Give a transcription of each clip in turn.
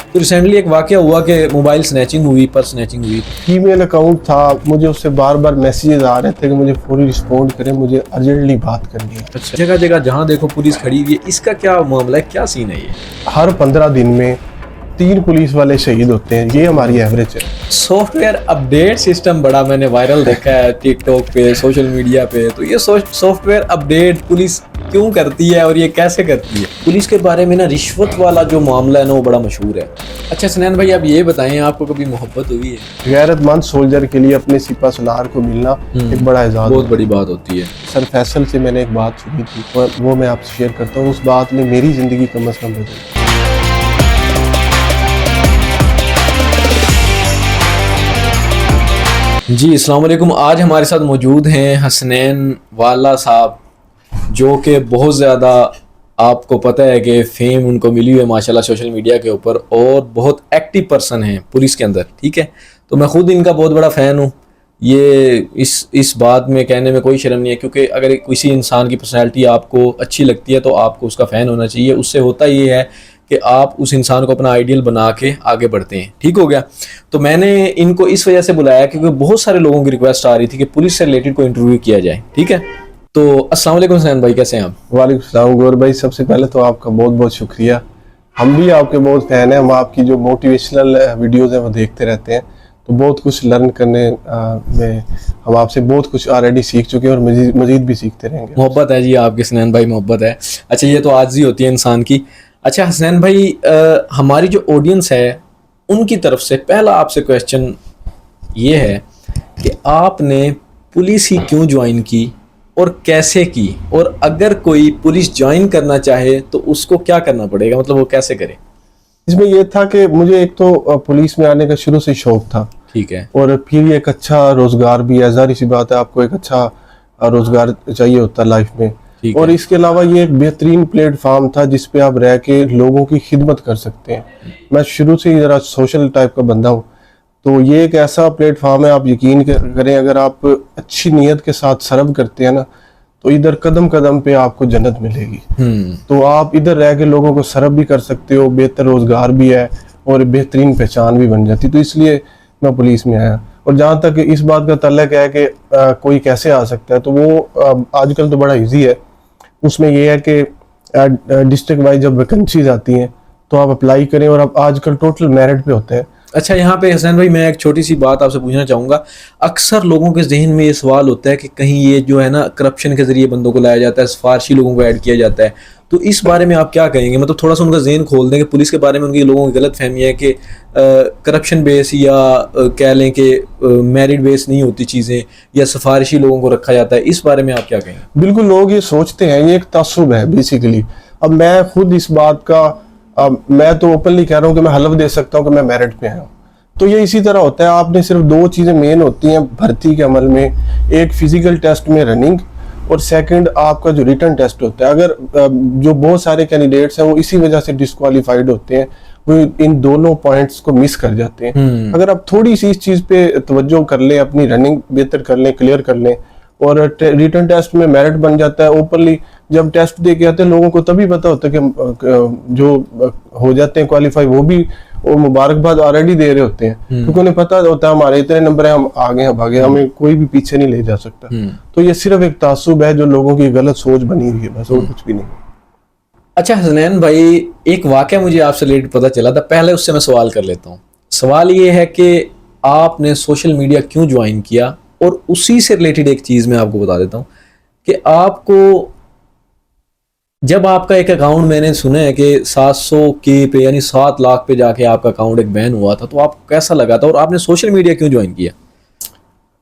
तो रिसेंटली एक वाकया हुआ कि मोबाइल स्नैचिंग हुई, पर्स स्नैचिंग हुई। फीमेल अकाउंट था, मुझे उससे बार बार मैसेजेस आ रहे थे कि मुझे फौरी रिस्पॉन्ड करें, मुझे अर्जेंटली बात करनी है। अच्छा, जगह जगह जहाँ देखो पुलिस खड़ी हुई है, इसका क्या मामला है, क्या सीन है ये? हर 15 दिन में 3 पुलिस वाले शहीद होते हैं, ये हमारी एवरेज है। सॉफ्टवेयर अपडेट सिस्टम बड़ा मैंने वायरल देखा है टिकटॉक पे, सोशल मीडिया पे। तो ये सॉफ्टवेयर अपडेट पुलिस क्यों करती है और ये कैसे करती है? पुलिस के बारे में ना रिश्वत वाला जो मामला है ना वो बड़ा मशहूर है। अच्छा सनैन भाई, आप ये बताएं, आपको कभी मोहब्बत हुई है? गैरतमंद सोल्जर के लिए अपने सिपा सलार को मिलना एक बड़ा एजाज़, बहुत बड़ी बात होती है। सर फैसल से मैंने एक बात सुनी थी, वो मैं आपसे शेयर करता हूँ। उस बात ने मेरी ज़िंदगी कम से कम बदली। जी अस्सलाम वालेकुम। आज हमारे साथ मौजूद हैं हसनैन वाला साहब, जो कि बहुत ज़्यादा आपको पता है कि फेम उनको मिली हुई है माशाल्लाह सोशल मीडिया के ऊपर, और बहुत एक्टिव पर्सन हैं पुलिस के अंदर। ठीक है, तो मैं खुद इनका बहुत बड़ा फ़ैन हूँ। ये इस बात में कहने में कोई शर्म नहीं है, क्योंकि अगर किसी इंसान की पर्सनैलिटी आपको अच्छी लगती है तो आपको उसका फ़ैन होना चाहिए। उससे होता ये है कि आप उस इंसान को अपना आइडियल बना के आगे बढ़ते हैं। ठीक हो गया। तो मैंने इनको इस वजह से बुलाया क्योंकि बहुत सारे लोगों की रिक्वेस्ट आ रही थी कि पुलिस से रिलेटेड कोई इंटरव्यू किया जाए। ठीक है, तो अस्सलाम वालेकुम हसनैन भाई, कैसे हैं आप? वालेकुम सलाम गौर भाई, सबसे पहले तो आपका बहुत बहुत शुक्रिया। हम भी आपके बहुत फ़ैन हैं, हम आपकी जो मोटिवेशनल वीडियोज़ हैं वो देखते रहते हैं, तो बहुत कुछ लर्न करने में हम आपसे बहुत कुछ ऑलरेडी सीख चुके हैं और मज़ीद भी सीखते रहेंगे। मोहब्बत है जी आपके हसनैन भाई, मोहब्बत है। अच्छा, ये तो आज़ी होती है इंसान की। अच्छा हसनैन भाई, हमारी जो ऑडियंस है उनकी तरफ से पहला आपसे क्वेश्चन ये है कि आपने पुलिस ही क्यों ज्वाइन की और कैसे की, और अगर कोई पुलिस ज्वाइन करना चाहे तो उसको क्या करना पड़ेगा, मतलब वो कैसे करे? इसमें ये था कि मुझे एक तो पुलिस में आने का शुरू से शौक था। ठीक है। और फिर ये एक अच्छा रोज़गार भी है, ज़ाहिर सी बात है, आपको एक अच्छा रोज़गार चाहिए होता है लाइफ में। और इसके अलावा ये एक बेहतरीन प्लेटफार्म था जिस पे आप रह के लोगों की खिदमत कर सकते हैं। मैं शुरू से ही ज़रा सोशल टाइप का बंदा हूँ, तो ये एक ऐसा प्लेटफार्म है, आप यकीन करें, अगर आप अच्छी नीयत के साथ सर्व करते हैं ना, तो इधर कदम कदम पे आपको जन्नत मिलेगी। तो आप इधर रह के लोगों को सर्व भी कर सकते हो, बेहतर रोज़गार भी है और बेहतरीन पहचान भी बन जाती। तो इसलिए मैं पुलिस में आया। और जहाँ तक इस बात का तल्लक है कि कोई कैसे आ सकता है, तो वो आजकल तो बड़ा इजी है। उसमें ये है कि डिस्ट्रिक्ट वाइज जब वैकेंसीज आती हैं तो आप अप्लाई करें, और अब आजकल टोटल मेरिट पे होते हैं। अच्छा, यहाँ पे हसनैन भाई मैं एक छोटी सी बात आपसे पूछना चाहूँगा। अक्सर लोगों के जहन में ये सवाल होता है कि कहीं ये जो है ना करप्शन के जरिए बंदों को लाया जाता है, सिफारशी लोगों को ऐड किया जाता है। तो इस बारे में आप क्या कहेंगे? मतलब थोड़ा सा उनका जहन खोल दें कि पुलिस के बारे में उनकी लोगों की गलत फहमी है कि करप्शन बेस या कह लें कि मेरिट बेस नहीं होती चीज़ें, या सिफारशी लोगों को रखा जाता है। इस बारे में आप क्या कहेंगे? बिल्कुल, लोग ये सोचते हैं, ये एक तस्सुब है बेसिकली। अब मैं खुद इस बात का मैं तो ओपनली कह रहा हूँ कि मैं हलफ दे सकता हूँ कि मैं मेरिट पे आया हूँ। तो ये इसी तरह होता है। आपने सिर्फ 2 चीज़ें मेन होती हैं भर्ती के अमल में, एक फिजिकल टेस्ट में रनिंग, और सेकंड आपका जो रिटन टेस्ट होता है। अगर जो बहुत सारे कैंडिडेट्स हैं वो इसी वजह से डिस्क्वालीफाइड होते हैं, वो इन दोनों पॉइंट्स को मिस कर जाते हैं। अगर आप थोड़ी सी इस चीज़ पे तवज्जो कर लें, अपनी रनिंग बेहतर कर लें, क्लियर कर लें, और रिटन टेस्ट में मेरिट बन जाता है। ओपनली जब टेस्ट दे के आते हैं लोगों को तभी पता होता है कि जो हो जाते हैं क्वालिफाई, वो भी वो मुबारकबाद ऑलरेडी दे रहे होते हैं, क्योंकि उन्हें पता होता है हमारे इतने नंबर है, हम आगे हैं, भागे, हमें कोई भी पीछे नहीं ले जा सकता। तो ये सिर्फ एक तासुब है जो लोगों की गलत सोच बनी हुई है, बस और कुछ भी नहीं। अच्छा हसनैन भाई, एक वाकया मुझे आपसे रिलेटेड पता चला था, पहले उससे मैं सवाल कर लेता हूँ। सवाल ये है कि आपने सोशल मीडिया क्यों ज्वाइन किया, और उसी से रिलेटेड एक चीज़ मैं आपको बता देता हूँ कि आपको जब आपका एक अकाउंट, मैंने सुना है कि 700K पे यानी 7 लाख पे जाके आपका अकाउंट एक बैन हुआ था, तो आपको कैसा लगा था और आपने सोशल मीडिया क्यों ज्वाइन किया?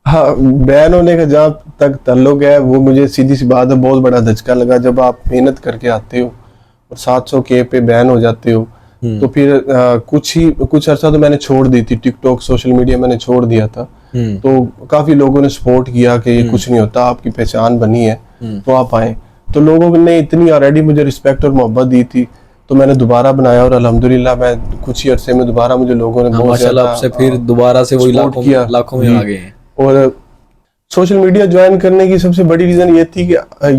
हाँ, बैन होने का जहाँ तक ताल्लुक है, वो मुझे सीधी सी बात है बहुत बड़ा धचका लगा। जब आप मेहनत करके आते हो और 700K पे बैन हो जाते हो, तो फिर कुछ अर्सा तो मैंने छोड़ दी थी टिकटॉक, सोशल मीडिया मैंने छोड़ दिया था। तो काफी लोगों ने सपोर्ट किया कि ये कुछ नहीं होता, आपकी पहचान बनी है तो आप आए। तो लोगों ने इतनी ऑलरेडी मुझे रिस्पेक्ट और मोहब्बत दी थी, तो मैंने दोबारा बनाया, और अल्हम्दुलिल्लाह मैं कुछ ही अरसे में दोबारा मुझे लोगों ने बहुत माशाल्लाह आपसे फिर दोबारा से वही लाखों में आ गए हैं। और सोशल मीडिया ज्वाइन करने की सबसे बड़ी रीजन ये थी कि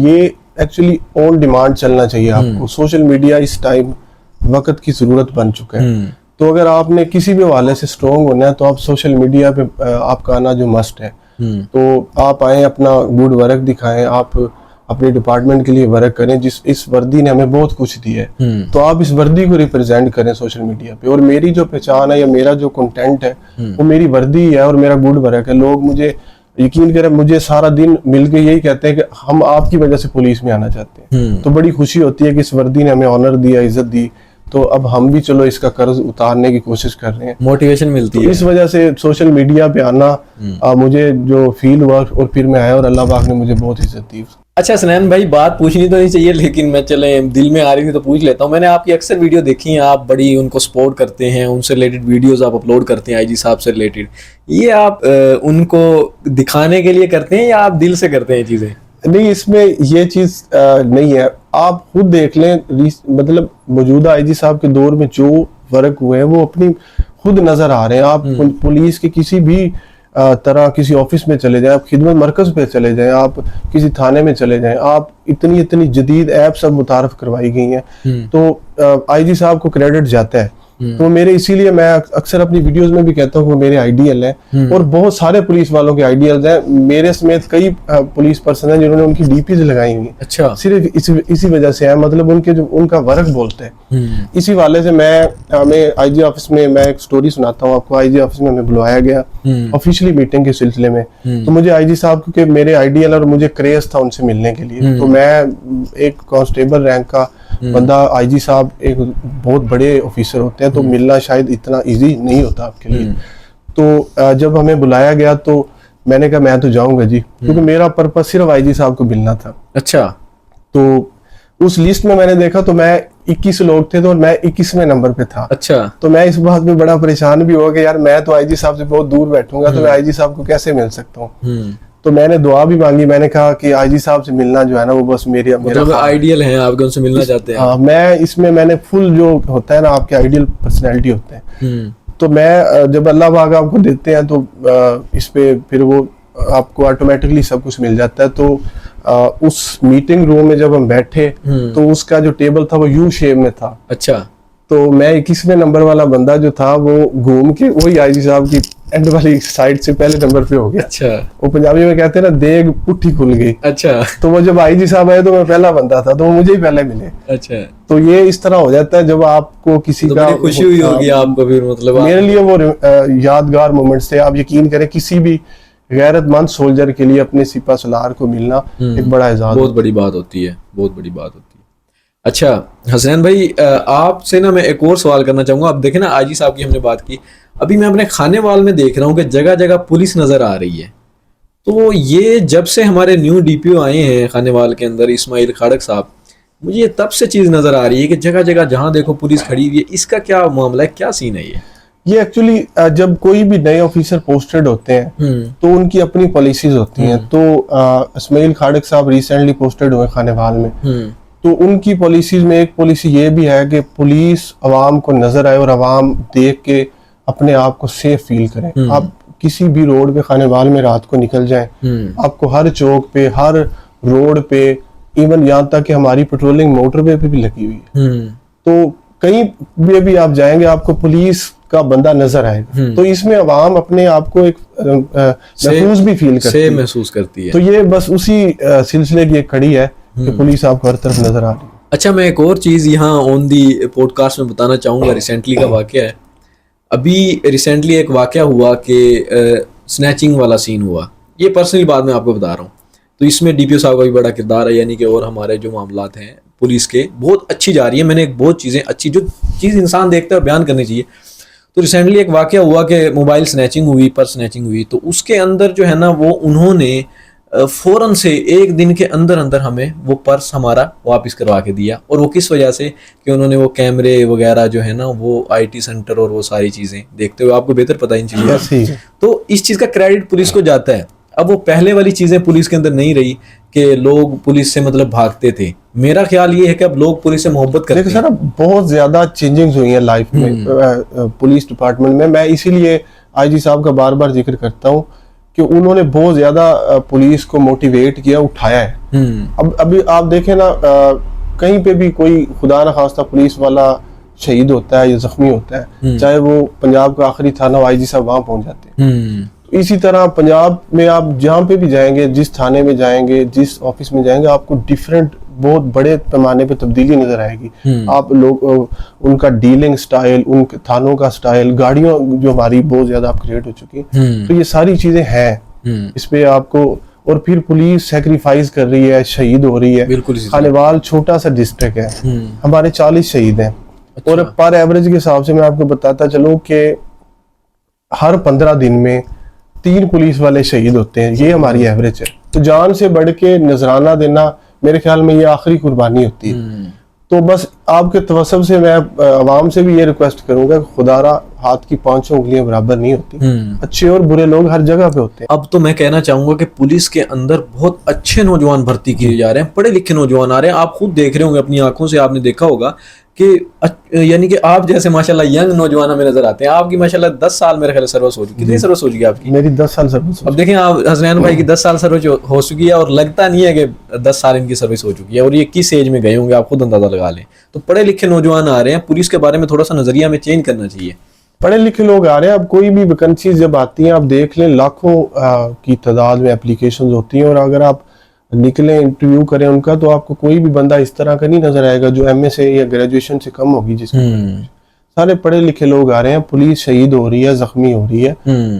ये एक्चुअली ऑन डिमांड चलना चाहिए आपको। सोशल मीडिया इस टाइम वक्त की जरूरत बन चुका है। तो अगर आपने किसी भी हवाले से स्ट्रॉन्ग होना है तो आप सोशल मीडिया पे आपका आना जो मस्ट है। तो आप आए, अपना गुड वर्क दिखाएं, आप अपने डिपार्टमेंट के लिए वर्क करें। इस वर्दी ने हमें बहुत कुछ दिया है, तो आप इस वर्दी को रिप्रेजेंट करें सोशल मीडिया पे। और मेरी जो पहचान है या मेरा जो कंटेंट है वो मेरी वर्दी है और मेरा गुड वर्क है। लोग मुझे, यकीन करें, मुझे सारा दिन मिलके यही कहते हैं कि हम आपकी वजह से पुलिस में आना चाहते हैं। तो बड़ी खुशी होती है कि इस वर्दी ने हमें ऑनर दिया, इज्जत दी, तो अब हम भी चलो इसका कर्ज उतारने की कोशिश कर रहे हैं, मोटिवेशन मिलती है। इस वजह से सोशल मीडिया पे आना मुझे जो फील हुआ और फिर मैं आया और अल्लाह पाक ने मुझे बहुत इज्जत दी। अच्छा हसनैन भाई, बात पूछनी तो नहीं चाहिए लेकिन मैं चले दिल में आ रही थी तो पूछ लेता हूँ। मैंने आपकी अक्सर वीडियो देखी हैं, आप बड़ी उनको सपोर्ट करते हैं, उनसे रिलेटेड वीडियोस आप अपलोड करते हैं आईजी साहब से रिलेटेड। ये आप उनको दिखाने के लिए करते हैं या आप दिल से करते हैं चीज़ें? नहीं, इसमें ये चीज नहीं है। आप खुद देख लें, मतलब मौजूदा आईजी साहब के दौर में जो वर्क हुए हैं वो अपनी खुद नजर आ रहे हैं। आप पुलिस के किसी भी तरह किसी ऑफिस में चले जाएं, आप खिदमत मरकज पे चले जाएं, आप किसी थाने में चले जाएं, आप इतनी जदीद ऐप सब मुतारफ करवाई गई हैं, तो आईजी साहब को क्रेडिट जाता है। तो मेरे, इसीलिए मैं अक्सर अपनी वीडियोस में भी कहता हूँ कि मेरे आइडियल हैं और बहुत सारे पुलिस वालों के आइडियल्स हैं। मेरे समेत कई पुलिस पर्सन हैं जिन्होंने उनकी डीपीज लगाई हुई। अच्छा। सिर्फ इसी वजह से है, मतलब उनके जो उनका वर्क बोलते हैं। इसी वाले से हमें आईजी ऑफिस में, मैं एक स्टोरी सुनाता हूँ आपको। आईजी ऑफिस में हमें बुलाया गया ऑफिशियली मीटिंग के सिलसिले में। तो मुझे आईजी साहब, क्योंकि मेरे आइडियल और मुझे क्रेज था उनसे मिलने के लिए, तो मैं एक कांस्टेबल रैंक का बंदा, आईजी साहब एक बहुत बड़े ऑफिसर होते हैं, तो मिलना शायद इतना इजी नहीं होता आपके लिए। तो जब हमें बुलाया गया तो मैंने कहा मैं तो जाऊंगा जी, क्योंकि मेरा पर्पस सिर्फ आईजी साहब को मिलना था। अच्छा। तो उस लिस्ट में मैंने देखा तो मैं 21 लोग थे, तो मैं 21वें नंबर पे था। अच्छा। तो मैं इस बात में बड़ा परेशान भी हुआ कि यार मैं तो आईजी साहब से बहुत दूर बैठूंगा, तो मैं आईजी साहब को कैसे मिल सकता हूँ। तो मैंने दुआ भी मांगी, मैंने कहा कि आईजी साहब से मिलना जो है ना वो बस मेरा आइडियल है, आप उनसे मिलना चाहते हैं। मैं इसमें मैंने फुल जो होता है ना आपके आइडियल पर्सनैलिटी होते हैं, तो मैं जब अल्लाह पाक आपको देते हैं तो इस पे फिर वो आपको ऑटोमेटिकली सब कुछ मिल जाता है। तो उस मीटिंग रूम में जब हम बैठे तो उसका जो टेबल था वो यू शेप में था। अच्छा। तो मैं 21वें नंबर वाला बंदा जो था वो घूम के वही आईजी साहब की एंड वाली साइड से पहले नंबर पे हो गया। अच्छा। वो पंजाबी में कहते हैं ना, देग पुट्ठी खुल गई। अच्छा। तो वो जब आईजी साहब आए तो मैं पहला बंदा था, तो वो मुझे ही पहले मिले। अच्छा। तो ये इस तरह हो जाता है जब आपको किसी का खुशी हुई होगी आपको फिर, मतलब मेरे लिए वो यादगार मोमेंट्स थे। आप यकीन करें, किसी भी गैरतमंद सोल्जर के लिए अपने सिपा सलार को मिलना एक बड़ा एजाज, बहुत बड़ी बात होती है, बहुत बड़ी बात होती है। अच्छा हसनैन भाई, आपसे ना मैं एक और सवाल करना चाहूंगा। अब देखें ना, आईजी साहब की हमने बात की, अभी मैं अपने खानेवाल में देख रहा हूँ कि जगह जगह पुलिस नजर आ रही है। तो ये जब से हमारे न्यू डीपीओ आए हैं खानेवाल के अंदर, इस्माइल खाड़क साहब, मुझे तब से चीज नजर आ रही है कि जगह जगह जहां देखो पुलिस खड़ी हुई है। इसका क्या मामला है, क्या सीन है ये एक्चुअली जब कोई भी नए ऑफिसर पोस्टेड होते हैं तो उनकी अपनी पॉलिसीज होती हैं। तो इस्माइल खाड़क साहब रिसेंटली पोस्टेड हुए खानेवाल में, तो उनकी पॉलिसीज में एक पॉलिसी ये भी है कि पुलिस आवाम को नजर आए और आवाम देख के अपने आप को सेफ फील करें। आप किसी भी रोड पे खानेवाल में रात को निकल जाएं, आपको हर चौक पे, हर रोड पे, इवन यहाँ तक कि हमारी पेट्रोलिंग मोटरवे पे भी लगी हुई है। तो कहीं भी आप जाएंगे आपको पुलिस का बंदा नजर आएगा। तो इसमें आवाम अपने आप को एक महफूज भी फील करती है, महसूस करती है। तो ये बस उसी सिलसिले की एक कड़ी है कि पुलिस आपको हर तरफ नजर आ रही है। अच्छा, मैं एक और चीज यहाँ ऑन दी पॉडकास्ट में बताना चाहूंगा। रिसेंटली का वाकया है, अभी रिसेंटली एक वाकया हुआ कि स्नैचिंग वाला सीन हुआ। ये पर्सनली बात मैं आपको बता रहा हूँ। तो इसमें डीपीओ साहब का भी बड़ा किरदार है, यानी कि और हमारे जो मामलात हैं पुलिस के बहुत अच्छी जा रही है। मैंने बहुत चीज़ें अच्छी, जो चीज़ इंसान देखता है बयान करनी चाहिए। तो रिसेंटली एक वाकया हुआ कि मोबाइल स्नैचिंग हुई, पर्स स्नैचिंग हुई। तो उसके अंदर जो है ना, वो उन्होंने फ़ौरन से एक दिन के अंदर अंदर हमें वो पर्स हमारा वापस करवा के दिया। और वो किस वजह से कि उन्होंने वो कैमरे वगैरह जो है ना, वो आईटी सेंटर और वो सारी चीज़ें देखते हुए, आपको बेहतर पता है इन चीज़ों का, तो इस चीज़ का क्रेडिट पुलिस को जाता है। अब वो पहले वाली चीज़ें पुलिस के अंदर नहीं रही कि लोग पुलिस से मतलब भागते थे। मेरा ख्याल ये है कि अब लोग पुलिस से मोहब्बत करते हैं। देखो सर, बहुत ज्यादा चेंजिंग्स हुई हैं लाइफ में पुलिस डिपार्टमेंट में। मैं इसीलिए आईजी साहब का बार बार जिक्र करता हूँ कि उन्होंने बहुत ज्यादा पुलिस को मोटिवेट किया, उठाया है। अब अभी आप देखें ना, कहीं पे भी कोई खुदा न खास्ता पुलिस वाला शहीद होता है या जख्मी होता है, चाहे वो पंजाब का आखिरी थाना आईजी साहब वहां पहुंच जाते हैं। तो इसी तरह पंजाब में आप जहाँ पे भी जाएंगे, जिस थाने में जाएंगे, जिस ऑफिस में जाएंगे, आपको डिफरेंट बहुत बड़े पैमाने पे तब्दीली नजर आएगी। आप लोग उनका डीलिंग स्टाइल, उन थानों का स्टाइल, गाड़ियों जो हमारी बहुत ज्यादा अपग्रेड हो चुकी, तो ये सारी चीजें हैं इस पे आपको। और फिर पुलिस सेक्रीफाइस कर रही है, शहीद हो रही है। बिल्कुल। खानेवाल छोटा सा डिस्ट्रिक्ट है, हमारे 40 शहीद हैं। और पर एवरेज के हिसाब से मैं आपको बताता चलूं कि हर 15 दिन में 3 पुलिस वाले शहीद होते हैं, ये हमारी एवरेज है। तो जान से बढ़ के नजराना देना मेरे ख्याल में ये आखिरी कुर्बानी होती है। तो बस आपके तवस्सुब से मैं आवाम से भी ये रिक्वेस्ट करूंगा, खुदारा हाथ की 5 उंगलियां बराबर नहीं होती, अच्छे और बुरे लोग हर जगह पे होते हैं। अब तो मैं कहना चाहूंगा कि पुलिस के अंदर बहुत अच्छे नौजवान भर्ती किए जा रहे हैं, पढ़े लिखे नौजवान आ रहे हैं। आप खुद देख रहे होंगे अपनी आंखों से, आपने देखा होगा कि यानी कि आप जैसे माशाल्लाह यंग नौजवान हमें नजर आते हैं। आपकी माशाल्लाह 10 साल मेरे ख्याल से सर्विस हो चुकी है। कितनी सर्विस हो चुकी है आपकी? मेरी 10 साल सर्विस। अब देखें आप हसनैन भाई की 10 साल सर्विस हो चुकी है और लगता नहीं है कि 10 साल इनकी सर्विस हो चुकी है। और ये किस एज में गए होंगे आप खुद अंदाजा लगा लें। तो पढ़े लिखे नौजवान आ रहे हैं, पुलिस के बारे में थोड़ा सा नजरिया में चेंज करना चाहिए। पढ़े लिखे लोग आ रहे हैं। अब कोई भी वैकेंसी जब आती है, आप देख लें लाखों की तादाद में एप्लीकेशंस होती हैं, और अगर आप निकले इंटरव्यू करें उनका, तो आपको कोई भी बंदा इस तरह का नहीं नजर आएगा जो एमए से या ग्रेजुएशन से कम होगी जिसकी। सारे पढ़े लिखे लोग आ रहे हैं। पुलिस शहीद हो रही है, जख्मी हो रही है,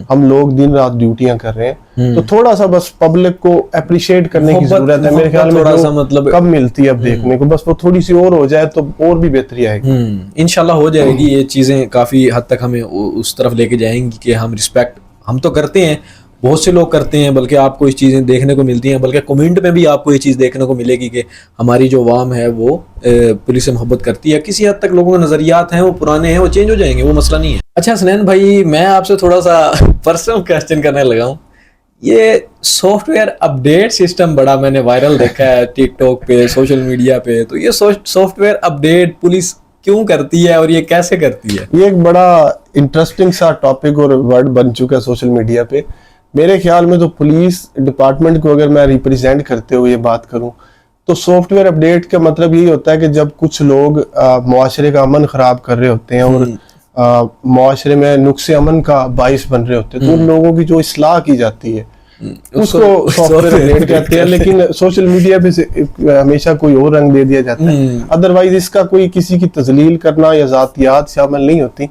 हम लोग दिन रात ड्यूटियां कर रहे हैं। तो थोड़ा सा बस पब्लिक को अप्रिशिएट करने की जरूरत है मेरे ख्याल में। थोड़ा सा मतलब कम मिलती है अब देखने को, बस वो थोड़ी सी और हो जाए तो और भी बेहतरी आएगी। इंशाल्लाह हो जाएगी। ये चीजें काफी हद तक हमें उस तरफ लेके जाएंगी कि हम रिस्पेक्ट हम तो करते हैं, बहुत से लोग करते हैं, बल्कि आपको इस चीज़ें देखने को मिलती हैं। बल्कि कमेंट में भी आपको ये चीज़ देखने को मिलेगी कि हमारी जो अवाम है वो पुलिस से मोहब्बत करती है। किसी हद तक लोगों के नज़रियात हैं वो पुराने हैं, वो चेंज हो जाएंगे, वो मसला नहीं है। अच्छा हसनैन भाई, मैं आपसे थोड़ा सा पर्सनल क्वेश्चन करने लगा हूँ। ये सॉफ्टवेयर अपडेट सिस्टम बड़ा मैंने वायरल देखा है टिकटॉक पे, सोशल मीडिया पे। तो ये सॉफ्टवेयर अपडेट पुलिस क्यों करती है और ये कैसे करती है? ये एक बड़ा इंटरेस्टिंग सा टॉपिक और वर्ड बन चुका है सोशल मीडिया पे। मेरे ख्याल में तो पुलिस डिपार्टमेंट को अगर मैं रिप्रेजेंट करते हुए बात करूं, तो सॉफ्टवेयर अपडेट का मतलब यही होता है कि जब कुछ लोग मुआशरे का अमन खराब कर रहे होते हैं और मुआशरे में नुक्से अमन का बाइस बन रहे होते हैं, तो उन लोगों की जो इस्लाह की जाती है उसको सॉफ्टवेयर अपडेट कहते हैं। लेकिन सोशल मीडिया पे हमेशा कोई और रंग दे दिया जाता है। अदरवाइज इसका कोई किसी की तजलील करना या जातियात शामिल नहीं होती,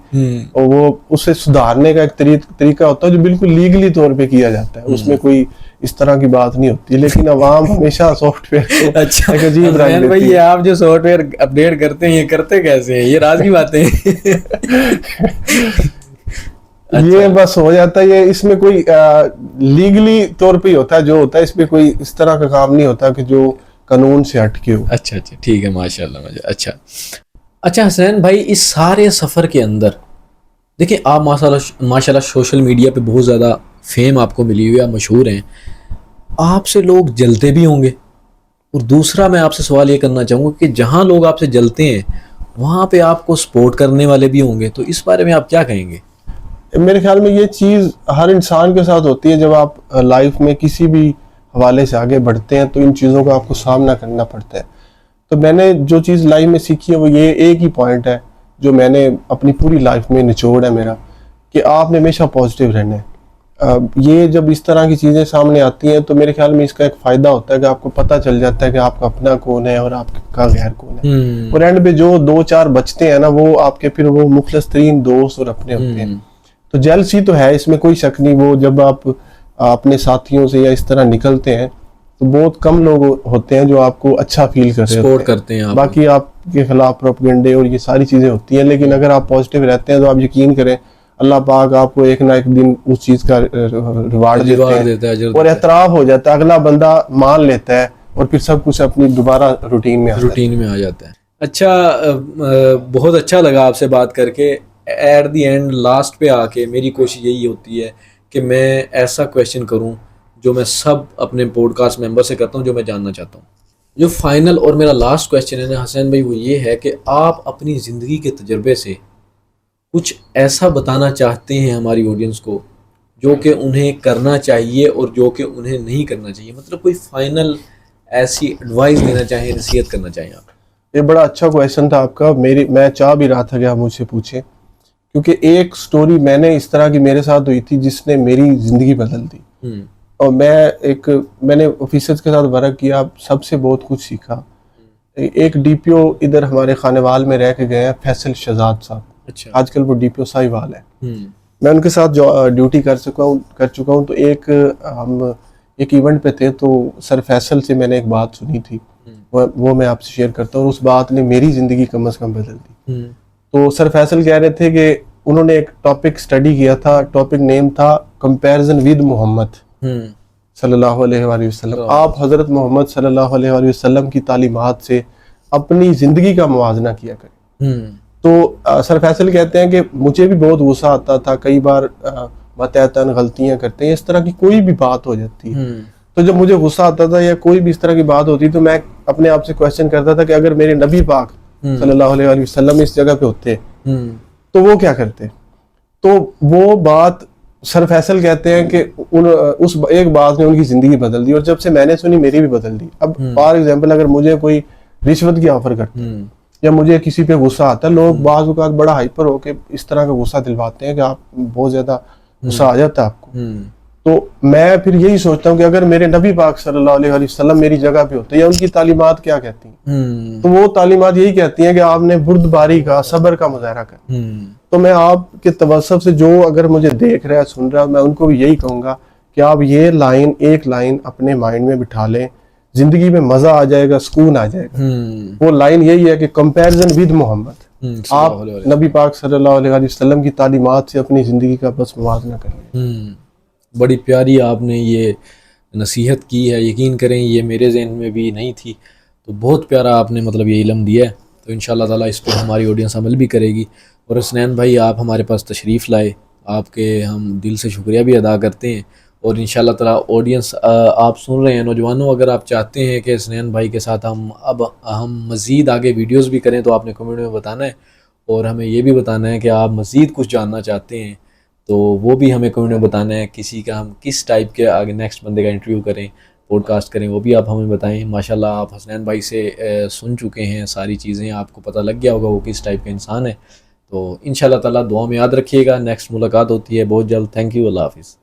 और वो उसे सुधारने का एक तरीका होता है जो बिल्कुल लीगली तौर पे किया जाता है। उसमें कोई इस तरह की बात नहीं होती। लेकिन अवाम हमेशा सॉफ्टवेयर को अच्छा अजीब रंग देती भाई, है। ये आप जो सॉफ्टवेयर अपडेट करते हैं, ये करते कैसे हैं? ये राज की बातें ये बस हो जाता है। ये इसमें कोई लीगली तौर पे ही होता है जो होता है। इसमें कोई इस तरह का काम नहीं होता कि जो कानून से हटके हो। अच्छा अच्छा, ठीक है, माशाल्लाह। अच्छा हसनैन भाई, इस सारे सफ़र के अंदर देखिए आप माशाल्लाह सोशल मीडिया पे बहुत ज़्यादा फेम आपको मिली हुई है, आप मशहूर हैं, आपसे लोग जलते भी होंगे। और दूसरा मैं आपसे सवाल ये करना चाहूँगा कि जहाँ लोग आपसे जलते हैं वहाँ पे आपको सपोर्ट करने वाले भी होंगे, तो इस बारे में आप क्या कहेंगे? मेरे ख्याल में ये चीज़ हर इंसान के साथ होती है। जब आप लाइफ में किसी भी हवाले से आगे बढ़ते हैं तो इन चीज़ों का आपको सामना करना पड़ता है। तो मैंने जो चीज़ लाइफ में सीखी है वो ये एक ही पॉइंट है जो मैंने अपनी पूरी लाइफ में निचोड़ है मेरा, कि आपने हमेशा पॉजिटिव रहना है। ये जब इस तरह की चीज़ें सामने आती हैं तो मेरे ख्याल में इसका एक फ़ायदा होता है कि आपको पता चल जाता है कि आपका अपना कौन है और आपका गैर कौन है। और एंड पे जो 2-4 बचते हैं ना, वो आपके फिर वो मुखलिस तरीन दोस्त और अपने होते हैं। तो जेलसी तो है, इसमें कोई शक नहीं। वो जब आप अपने साथियों से या इस तरह निकलते हैं तो बहुत कम लोग होते हैं जो आपको अच्छा फील कर रहे सपोर्ट करते हैं। बाकी आपके खिलाफ प्रोपेगेंडे और ये सारी चीज़ें होती हैं। लेकिन अगर आप पॉजिटिव रहते हैं तो आप यकीन करें अल्लाह पाक आपको एक ना एक दिन उस चीज़ का रिवार्ड देता है और एतराफ़ हो जाता है, अगला बंदा मान लेता है और फिर सब कुछ अपनी दोबारा रूटीन में आ जाता है। अच्छा, बहुत अच्छा लगा आपसे बात करके। एट द एंड लास्ट पे आके मेरी कोशिश यही होती है कि मैं ऐसा क्वेश्चन करूं जो मैं सब अपने पॉडकास्ट मेंबर से करता हूं, जो मैं जानना चाहता हूं। जो फाइनल और मेरा लास्ट क्वेश्चन है ना हसन भाई, वो ये है कि आप अपनी ज़िंदगी के तजर्बे से कुछ ऐसा बताना चाहते हैं हमारी ऑडियंस को जो कि उन्हें करना चाहिए और जो कि उन्हें नहीं करना चाहिए। मतलब कोई फाइनल ऐसी एडवाइस देना चाहें, नसीहत करना चाहें आप? ये बड़ा अच्छा क्वेश्चन था आपका। मैं चाह भी रहा था कि आप मुझसे पूछें, क्योंकि एक स्टोरी मैंने इस तरह की मेरे साथ हुई थी जिसने मेरी ज़िंदगी बदल दी। और मैंने ऑफिसर्स के साथ वर्क किया, सबसे बहुत कुछ सीखा। एक डीपीओ इधर हमारे खानेवाल में रह के गए हैं, फैसल शहजाद साहब। अच्छा। आजकल वो डीपीओ साहिवाल है। मैं उनके साथ ड्यूटी कर चुका हूँ। तो हम एक इवेंट पे थे, तो सर फैसल से मैंने एक बात सुनी थी, वो मैं आपसे शेयर करता हूँ। उस बात ने मेरी ज़िंदगी कम से कम बदल दी। तो सर फैसल कह रहे थे कि उन्होंने एक टॉपिक स्टडी किया था, टॉपिक नेम था कंपैरिजन विद मोहम्मद सल्लल्लाहु अलैहि वसल्लम। आप हज़रत मोहम्मद सल्लल्लाहु अलैहि वसल्लम की तालीमात से अपनी ज़िंदगी का मुवाजना किया करें। तो सर फैसल कहते हैं कि मुझे भी बहुत गुस्सा आता था, कई बार मतयतन गलतियां करते हैं, इस तरह की कोई भी बात हो जाती है। तो जब मुझे गुस्सा आता था या कोई भी इस तरह की बात होती, तो मैं अपने आप से क्वेश्चन करता था कि अगर मेरे नबी पाक सल्लल्लाहु अलैहि वसल्लम इस जगह पे होते तो वो क्या करते। तो वो बात सर फैसल कहते हैं कि उस एक बात ने उनकी जिंदगी बदल दी, और जब से मैंने सुनी मेरी भी बदल दी। अब फॉर एग्जांपल अगर मुझे कोई रिश्वत की ऑफर करता है या मुझे किसी पे गुस्सा आता है, लोग बाज़ औक़ात बड़ा हाइपर होके इस तरह का गुस्सा दिलवाते हैं कि आप बहुत ज्यादा गुस्सा आ जाता है आपको। तो मैं फिर यही सोचता हूँ कि अगर मेरे नबी पाक सल्लल्लाहु अलैहि वसल्लम मेरी जगह पे होते, या उनकी तालीमात क्या कहती हैं, तो वो तालीमात यही कहती हैं कि आपने बुर्दबारी का, सब्र का मुजाहरा कर। तो मैं आपके तवज्जुह से जो अगर मुझे देख रहा है, सुन रहा है, मैं उनको भी यही कहूँगा कि आप ये एक लाइन अपने माइंड में बिठा लें, जिंदगी में मजा आ जाएगा, सुकून आ जाएगा। वो लाइन यही है कि कंपैरिजन विद मोहम्मद। आप नबी पाक सल्लल्लाहु अलैहि वसल्लम की तालीमात से अपनी जिंदगी का बस मुवाजना करें। बड़ी प्यारी आपने ये नसीहत की है, यकीन करें ये मेरे जहन में भी नहीं थी, तो बहुत प्यारा आपने मतलब ये इल्म दिया है। तो इंशाल्लाह ताला इस पर हमारी ऑडियंस अमल भी करेगी। और हसनैन भाई आप हमारे पास तशरीफ़ लाए, आपके हम दिल से शुक्रिया भी अदा करते हैं। और इंशाल्लाह ताला ऑडियंस आप सुन रहे हैं नौजवानों, अगर आप चाहते हैं कि हसनैन भाई के साथ हम मज़ीद आगे वीडियोस भी करें, तो आपने कमेंट में बताना है। और हमें ये भी बताना है कि आप मज़ीद कुछ जानना चाहते हैं, तो वो भी हमें कमेंट में बताना है। किसी का हम किस टाइप के आगे नेक्स्ट बंदे का इंटरव्यू करें, पॉडकास्ट करें, वो भी आप हमें बताएं। माशाल्लाह आप हसनैन भाई से सुन चुके हैं सारी चीज़ें, आपको पता लग गया होगा वो किस टाइप का इंसान है। तो इंशाल्लाह ताला दुआ में याद रखिएगा। नेक्स्ट मुलाकात होती है बहुत जल्द। थैंक यू, अल्लाह हाफिज़।